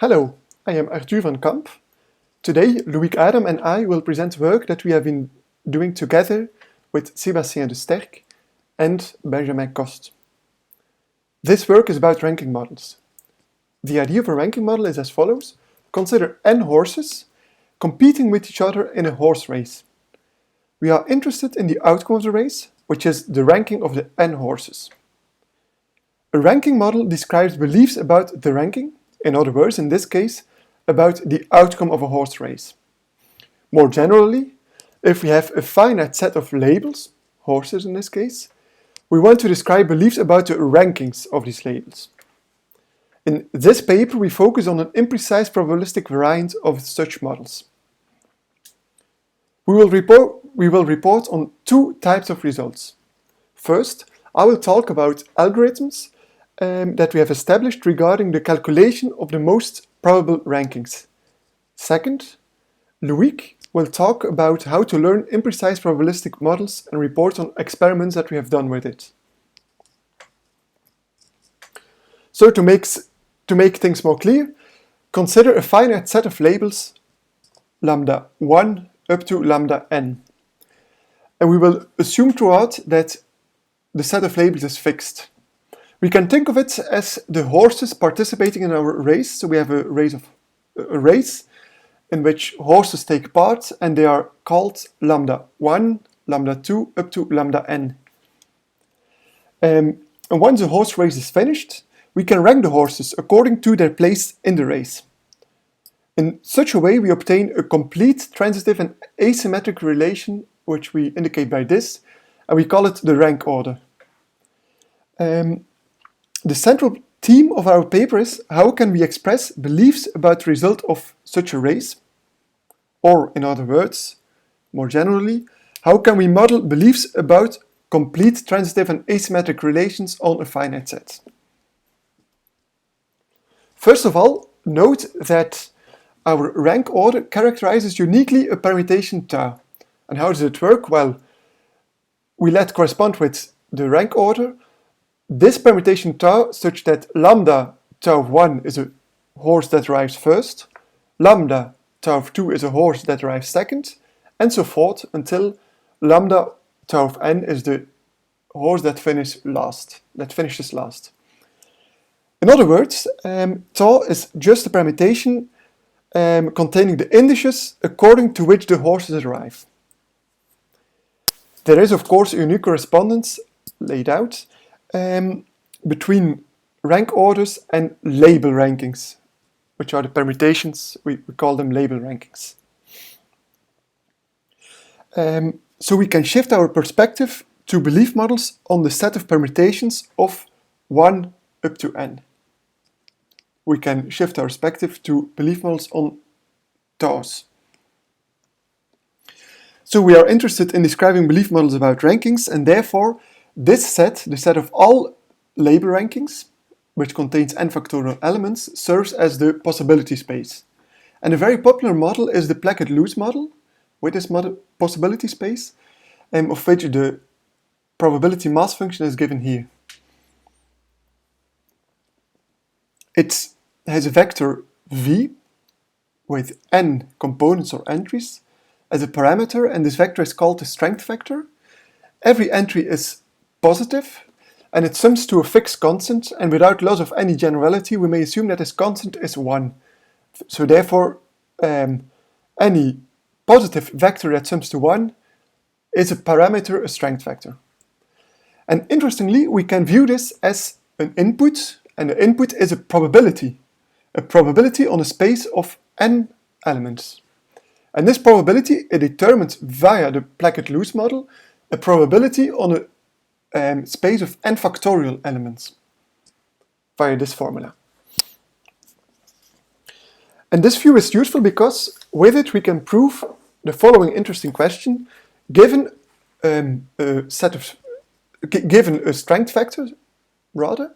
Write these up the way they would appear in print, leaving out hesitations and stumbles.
Hello, I am Arthur van Kamp. Today, Loïc Adam and I will present work that we have been doing together with Sébastien Destercke and Benjamin Quost. This work is about ranking models. The idea of a ranking model is as follows. Consider n horses competing with each other in a horse race. We are interested in the outcome of the race, which is the ranking of the n horses. A ranking model describes beliefs about the ranking, in other words, in this case, about the outcome of a horse race. More generally, if we have a finite set of labels, horses in this case, we want to describe beliefs about the rankings of these labels. In this paper, we focus on an imprecise probabilistic variant of such models. We will report on two types of results. First, I will talk about algorithms that we have established regarding the calculation of the most probable rankings. Second, Loïc will talk about how to learn imprecise probabilistic models and report on experiments that we have done with it. So to make things more clear, consider a finite set of labels lambda 1 up to lambda n. And we will assume throughout that the set of labels is fixed. We can think of it as the horses participating in our race. So we have a race in which horses take part, and they are called lambda 1, lambda 2, up to lambda n. And once the horse race is finished, we can rank the horses according to their place in the race. In such a way, we obtain a complete transitive and asymmetric relation, which we indicate by this, and we call it the rank order. The central theme of our paper is how can we express beliefs about the result of such a race? Or, in other words, more generally, how can we model beliefs about complete transitive and asymmetric relations on a finite set? First of all, note that our rank order characterizes uniquely a permutation tau. And how does it work? Well, we let correspond with the rank order this permutation tau such that lambda tau of 1 is a horse that arrives first, lambda tau of 2 is a horse that arrives second, and so forth until lambda tau of n is the horse that finishes last. In other words, tau is just a permutation containing the indices according to which the horses arrive. There is, of course, a unique correspondence laid out between rank orders and label rankings, which are the permutations, we call them label rankings. So we can shift our perspective to belief models on the set of permutations of 1 up to n. We can shift our perspective to belief models on taus. So we are interested in describing belief models about rankings, and therefore this set, the set of all label rankings, which contains n factorial elements, serves as the possibility space. And a very popular model is the Plackett Luce model, with this possibility space, of which the probability mass function is given here. It has a vector v with n components or entries as a parameter, and this vector is called the strength vector. Every entry is positive, and it sums to a fixed constant, and without loss of any generality, we may assume that this constant is 1. So therefore, any positive vector that sums to 1 is a parameter, a strength vector. And interestingly, we can view this as an input, and the input is a probability on a space of n elements. And this probability is determined via the Plackett-Luce model, a probability on a space of n factorial elements via this formula. And this view is useful because with it we can prove the following interesting question. Given a strength vector, rather,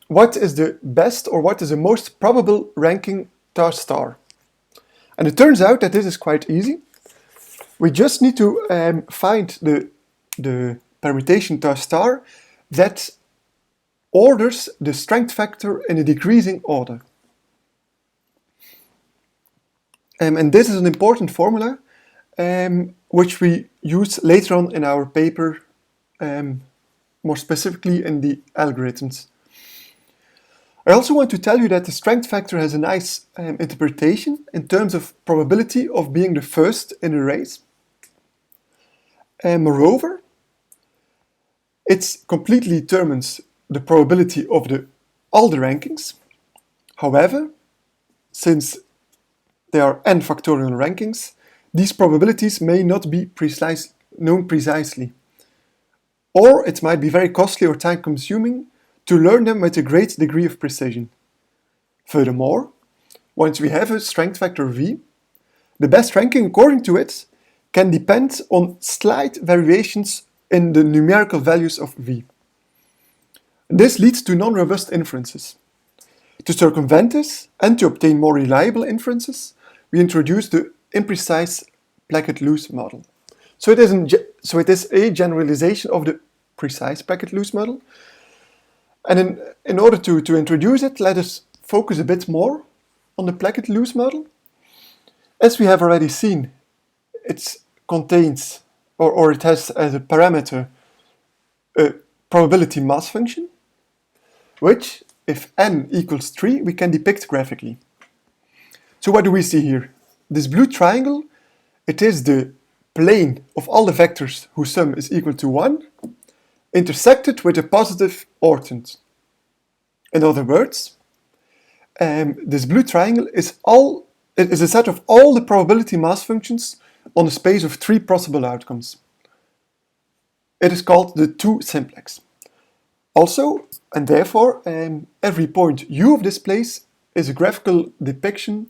what is the best or what is the most probable ranking tau star? And it turns out that this is quite easy. We just need to find the permutation tau star that orders the strength factor in a decreasing order. And this is an important formula which we use later on in our paper, more specifically in the algorithms. I also want to tell you that the strength factor has a nice interpretation in terms of probability of being the first in a race. Moreover, it completely determines the probability of all the rankings. However, since there are n factorial rankings, these probabilities may not be known precisely, or it might be very costly or time-consuming to learn them with a great degree of precision. Furthermore, once we have a strength factor V, the best ranking according to it can depend on slight variations in the numerical values of V. This leads to non-robust inferences. To circumvent this and to obtain more reliable inferences, we introduce the imprecise Plackett-Luce model. So it is a generalization of the precise Plackett-Luce model. And in order to introduce it, let us focus a bit more on the Plackett-Luce model. As we have already seen, it contains, or it has as a parameter, a probability mass function, which, if n equals 3, we can depict graphically. So what do we see here? This blue triangle, it is the plane of all the vectors whose sum is equal to 1, intersected with a positive orthant. In other words, this blue triangle is a set of all the probability mass functions on a space of 3 possible outcomes. It is called the 2 simplex. Also, and therefore, every point u of this place is a graphical depiction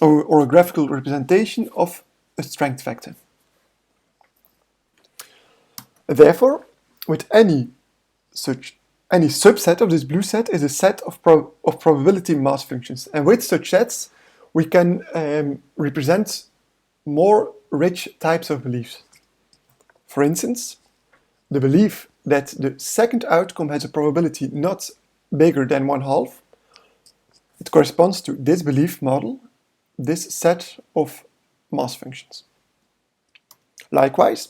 or a graphical representation of a strength factor. Therefore, with any subset of this blue set is a set of probability mass functions, and with such sets we can represent more rich types of beliefs. For instance, the belief that the second outcome has a probability not bigger than 1/2, it corresponds to this belief model, this set of mass functions. Likewise,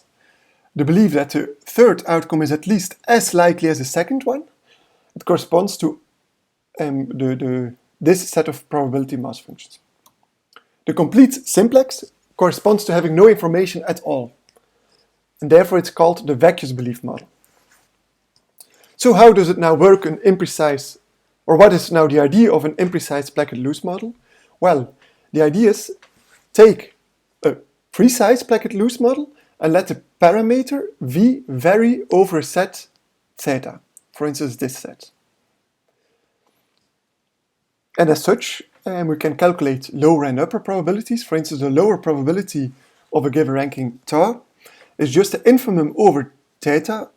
the belief that the third outcome is at least as likely as the second one, it corresponds to this set of probability mass functions. The complete simplex corresponds to having no information at all, and therefore it's called the vacuous belief model. So how does it now work an imprecise, or what is now the idea of an imprecise Plackett-Luce model? Well, the idea is take a precise Plackett-Luce model and let the parameter V vary over a set theta, for instance this set. And as such, we can calculate lower and upper probabilities. For instance, the lower probability of a given ranking tau is just the infimum over theta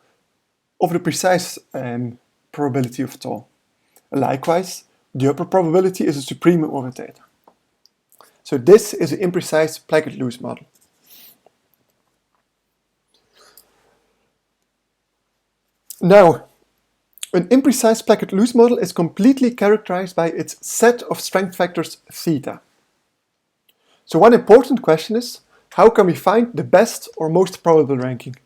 of the precise probability of tau. Likewise, the upper probability is a supremum over theta. So this is an imprecise Plackett-Luce model. Now, an imprecise Plackett-Luce model is completely characterized by its set of strength factors theta. So one important question is, how can we find the best or most probable ranking?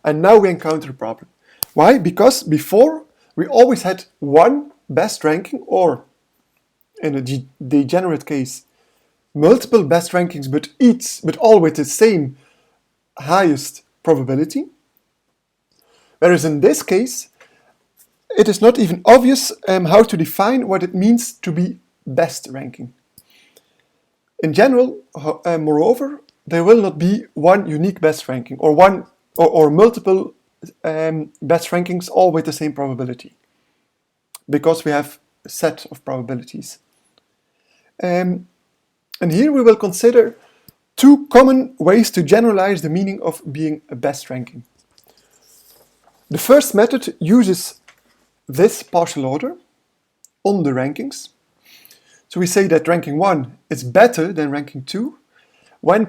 And now we encounter a problem. Why? Because before we always had one best ranking, or in a degenerate case, multiple best rankings, but all with the same highest probability. Whereas in this case, it is not even obvious how to define what it means to be best ranking. In general, moreover, there will not be one unique best ranking or multiple best rankings all with the same probability, because we have a set of probabilities. And here we will consider two common ways to generalize the meaning of being a best ranking. The first method uses this partial order on the rankings. So we say that ranking 1 is better than ranking 2 when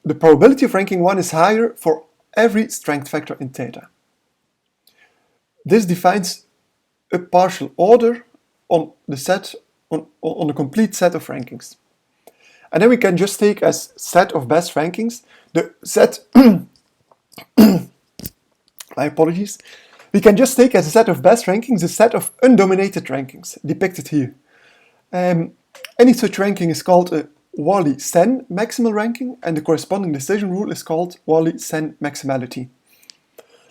the probability of ranking 1 is higher for every strength factor in theta. This defines a partial order on the complete set of rankings. And then we can just take as set of best rankings the set, my apologies, we can just take as a set of best rankings a set of undominated rankings, depicted here. Any such ranking is called a Wally-Sen maximal ranking, and the corresponding decision rule is called Wally-Sen maximality.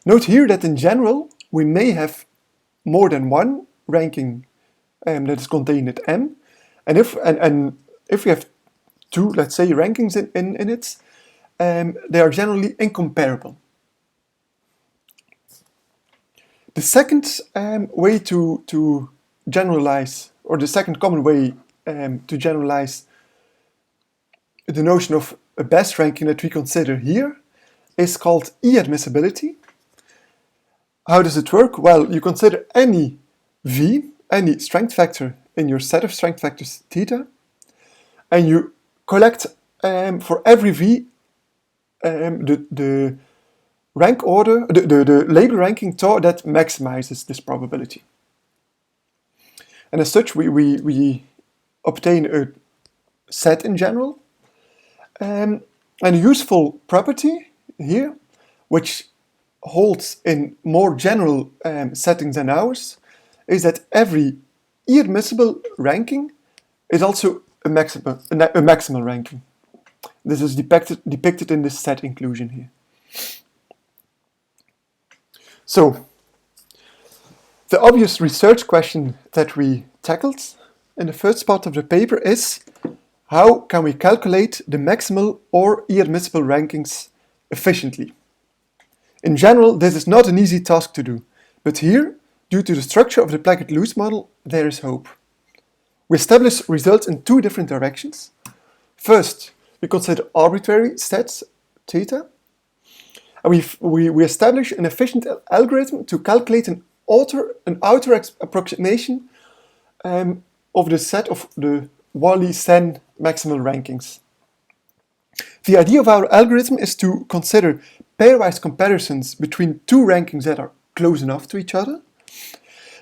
Note here that in general, we may have more than one ranking that is contained at M, and if we have two, let's say, rankings in it, they are generally incomparable. The second way to generalize, or the second common way to generalize the notion of a best ranking that we consider here is called E-admissibility. How does it work? Well, you consider any V, any strength factor in your set of strength factors theta, and you collect for every V the rank order, the label ranking tau that maximizes this probability. And as such, we obtain a set in general. And a useful property here, which holds in more general settings than ours, is that every E-admissible ranking is also a maximal ranking. This is depicted in this set inclusion here. So, the obvious research question that we tackled in the first part of the paper is: how can we calculate the maximal or E-admissible rankings efficiently? In general, this is not an easy task to do, but here, due to the structure of the Plackett-Luce model, there is hope. We establish results in two different directions. First, we consider arbitrary sets, theta, and we establish an efficient algorithm to calculate an outer approximation of the set of the Wally-Sen maximal rankings. The idea of our algorithm is to consider pairwise comparisons between two rankings that are close enough to each other,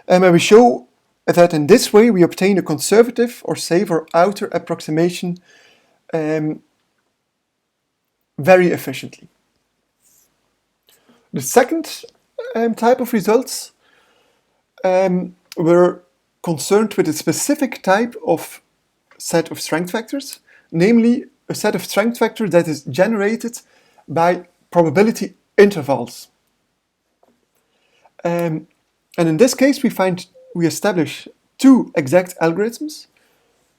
and we show that in this way we obtain a conservative or safe or outer approximation very efficiently. The second type of results were concerned with a specific type of set of strength factors, namely a set of strength factors that is generated by probability intervals. And in this case, we establish two exact algorithms.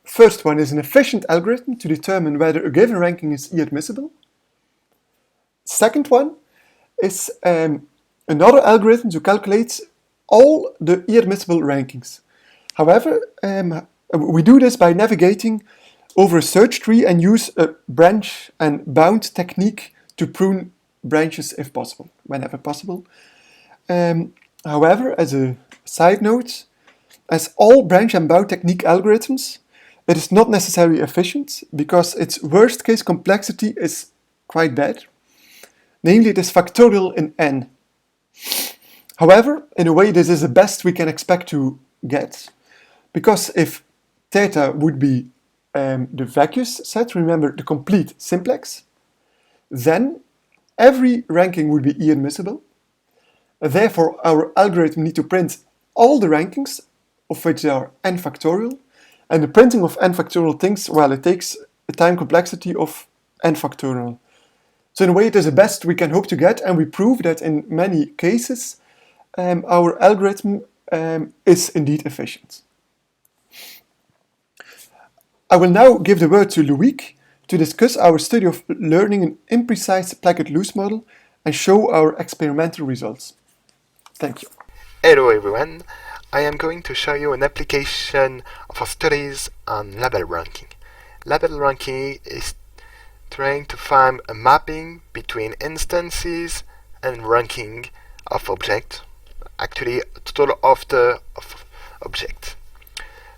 First one is an efficient algorithm to determine whether a given ranking is E-admissible. Second one is another algorithm to calculate all the E-admissible rankings. However, we do this by navigating over a search tree and use a branch and bound technique to prune branches if possible, whenever possible. However, as a side note, as all branch and bound technique algorithms, it is not necessarily efficient because its worst case complexity is quite bad. Namely, it is factorial in n. However, in a way, this is the best we can expect to get, because if theta would be the vacuous set, remember the complete simplex, then every ranking would be E-admissible. Therefore, our algorithm needs to print all the rankings, of which there are n factorial, and the printing of n factorial things, well, it takes a time complexity of n factorial. So in a way, it is the best we can hope to get, and we prove that in many cases, our algorithm is indeed efficient. I will now give the word to Loïc to discuss our study of learning an imprecise Plackett-Luce model and show our experimental results. Thank you. Hello everyone, I am going to show you an application of our studies on label ranking. Label ranking is trying to find a mapping between instances and ranking of objects, actually a total of objects.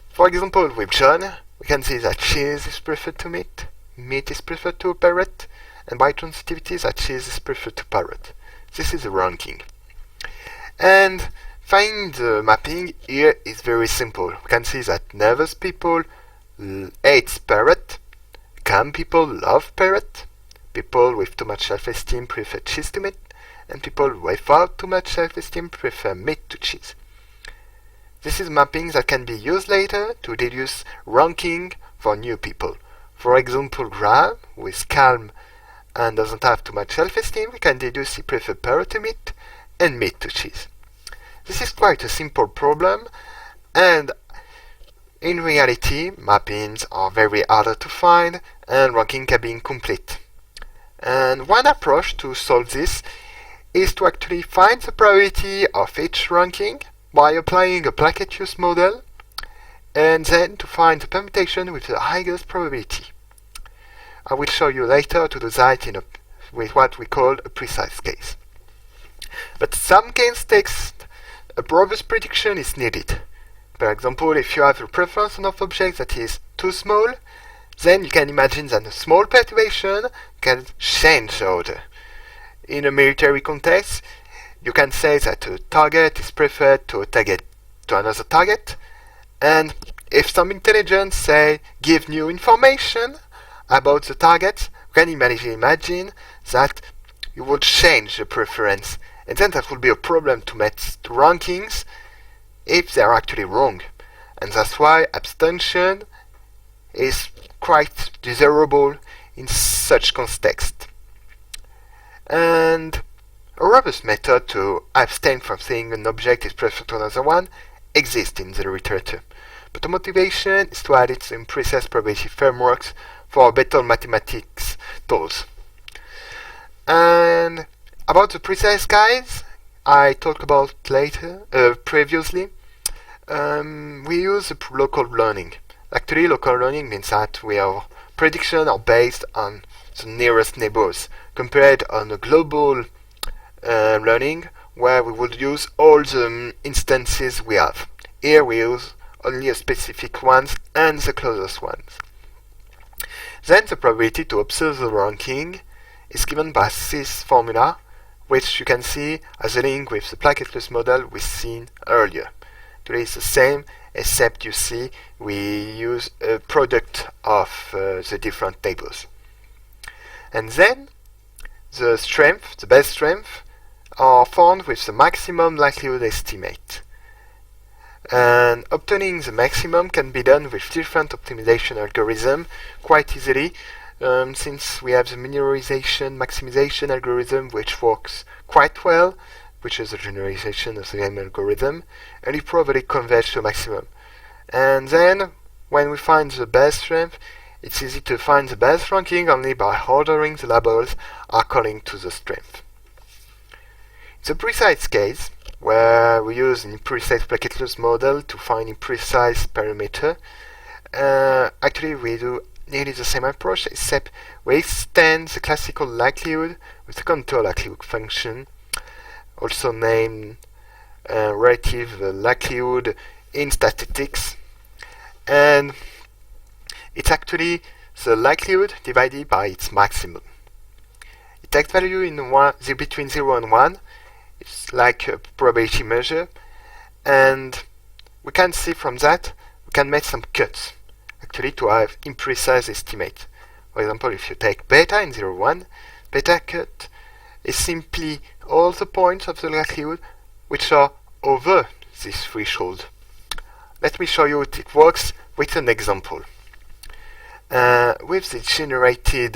For example, with John, we can see that cheese is preferred to meat is preferred to parrot, and by transitivity that cheese is preferred to parrot. This is a ranking. And finding the mapping here is very simple. We can see that nervous people hate parrot, calm people love parrot, people with too much self-esteem prefer cheese to meat, and people without too much self-esteem prefer meat to cheese. This is mapping that can be used later to deduce ranking for new people. For example, Graham, who is calm and doesn't have too much self-esteem, we can deduce he prefers parrot to meat and meat to cheese. This is quite a simple problem, and in reality, mappings are very harder to find and ranking can be incomplete. And one approach to solve this is to actually find the probability of each ranking by applying a Plackett use model, and then to find the permutation with the highest probability. I will show you later to do that with what we call a precise case. But some case takes a robust prediction is needed. For example, if you have a preference of object that is too small, then you can imagine that a small perturbation can change the order. In a military context, you can say that a target is preferred to another target, and if some intelligence, say, give new information about the target, you can imagine that you would change the preference, and then that would be a problem to match the rankings if they are actually wrong. And that's why abstention is quite desirable in such context. And a robust method to abstain from saying an object is preferred to another one exists in the literature. But the motivation is to add it to imprecise probability frameworks for better mathematics tools. And about the precise guys, I talked about previously. We use local learning. Actually, local learning means that our predictions are based on the nearest neighbors, compared on a global learning where we would use all the instances we have. Here we use only a specific ones and the closest ones. Then the probability to observe the ranking is given by this formula, which you can see as a link with the Plackett model we've seen earlier. It is the same, except you see we use a product of the different tables. And then the best strength, are found with the maximum likelihood estimate. And obtaining the maximum can be done with different optimization algorithms quite easily, since we have the minorization maximization algorithm which works quite well, which is the generalization of the same algorithm, and it probably converges to maximum. And then, when we find the best strength, it's easy to find the best ranking only by ordering the labels according to the strength. In the precise case, where we use an imprecise Plackett model to find imprecise parameter, actually we do nearly the same approach, except we extend the classical likelihood with the contour likelihood function, also named relative likelihood in statistics, and it's actually the likelihood divided by its maximum. It takes value in between 0 and 1. It's like a probability measure, and we can see from that we can make some cuts actually to have imprecise estimate. For example, if you take beta in 0, 1, beta cut is simply all the points of the likelihood which are over this threshold. Let me show you how it works with an example. With the generated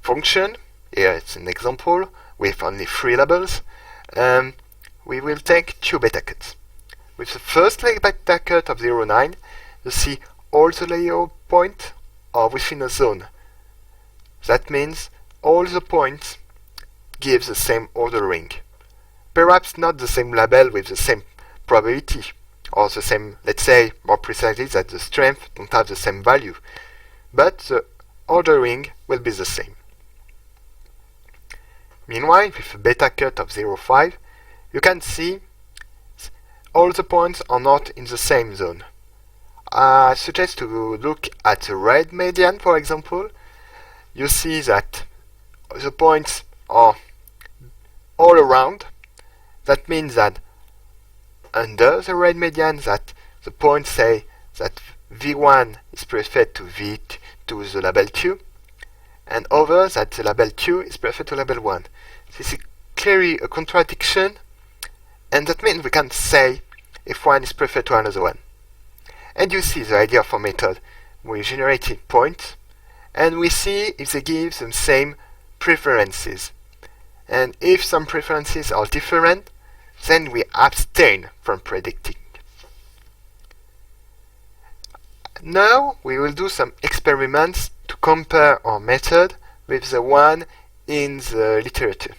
function, here it's an example with only 3 labels, we will take 2 beta cuts. With the first beta cut of 0, 9, you see all the layer points are within a zone. That means all the points give the same ordering. Perhaps not the same label with the same probability, or the same, let's say more precisely that the strength don't have the same value, but the ordering will be the same. Meanwhile, with a beta cut of 0, 5, you can see all the points are not in the same zone. I suggest to look at the red median, for example. You see that the points are all around. That means that under the red median, that the points say that V1 is preferred to to the label 2, and other that the label 2 is preferred to label 1. This is clearly a contradiction, and that means we can say if one is preferred to another one. And you see the idea of our method. We generated points, and we see if they give the same preferences. And if some preferences are different, then we abstain from predicting. Now we will do some experiments to compare our method with the one in the literature.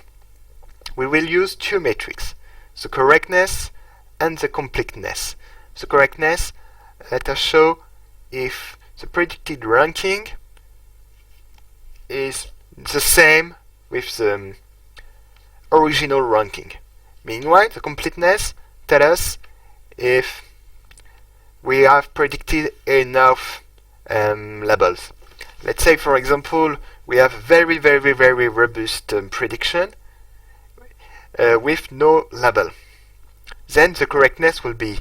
We will use two metrics, the correctness and the completeness. The correctness, let us show if the predicted ranking is the same with the original ranking. Meanwhile, the completeness tells us if we have predicted enough labels. Let's say, for example, we have very robust prediction with no label. Then the correctness will be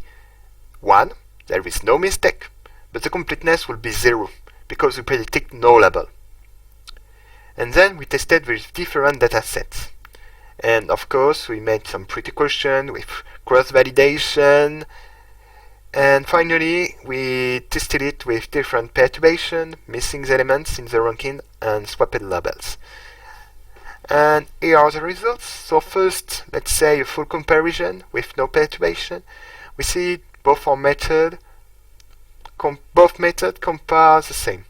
1, there is no mistake, but the completeness will be 0, because we predicted no label. And then we tested with different data sets. And of course, we made some precaution with cross-validation. And finally, we tested it with different perturbation, missing elements in the ranking, and swapped labels. And here are the results. So first, let's say a full comparison with no perturbation. We see both methods compare the same.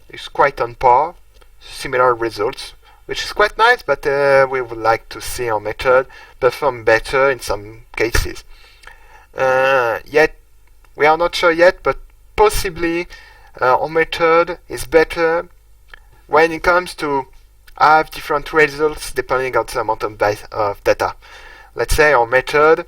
It's quite on par, similar results, which is quite nice, but we would like to see our method perform better in some cases. Yet, we are not sure yet, but possibly our method is better when it comes to have different results depending on the amount of data. Let's say our method,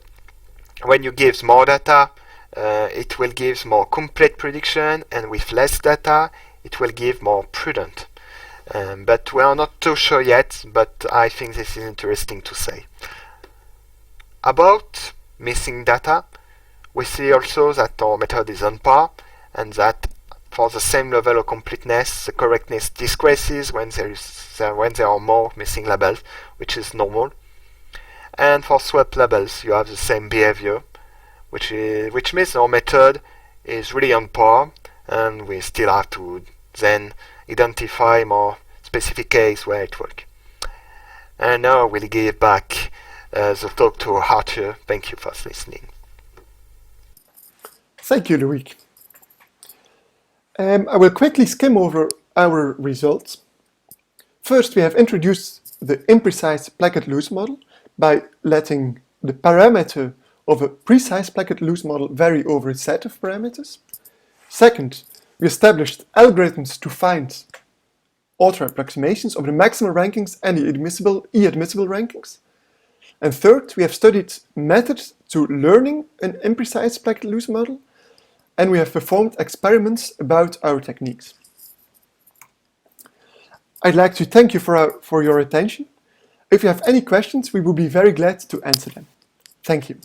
when you give more data, it will give more complete prediction, and with less data, it will give more prudent. But we are not too sure yet, but I think this is interesting to say. About missing data, we see also that our method is on par, and that for the same level of completeness, the correctness decreases when there are more missing labels, which is normal. And for swap labels, you have the same behavior, which means our method is really on par, and we still have to then identify more specific case where it works. And now I will give back the talk to Arthur. Thank you for listening. Thank you, Loïc. I will quickly skim over our results. First, we have introduced the imprecise Plackett-Luce model by letting the parameter of a precise Plackett-Luce model vary over a set of parameters. Second, we established algorithms to find auto-approximations of the maximal rankings and the inadmissible rankings. And third, we have studied methods to learning an imprecise Plackett-Luce model, and we have performed experiments about our techniques. I'd like to thank you for your attention. If you have any questions, we will be very glad to answer them. Thank you.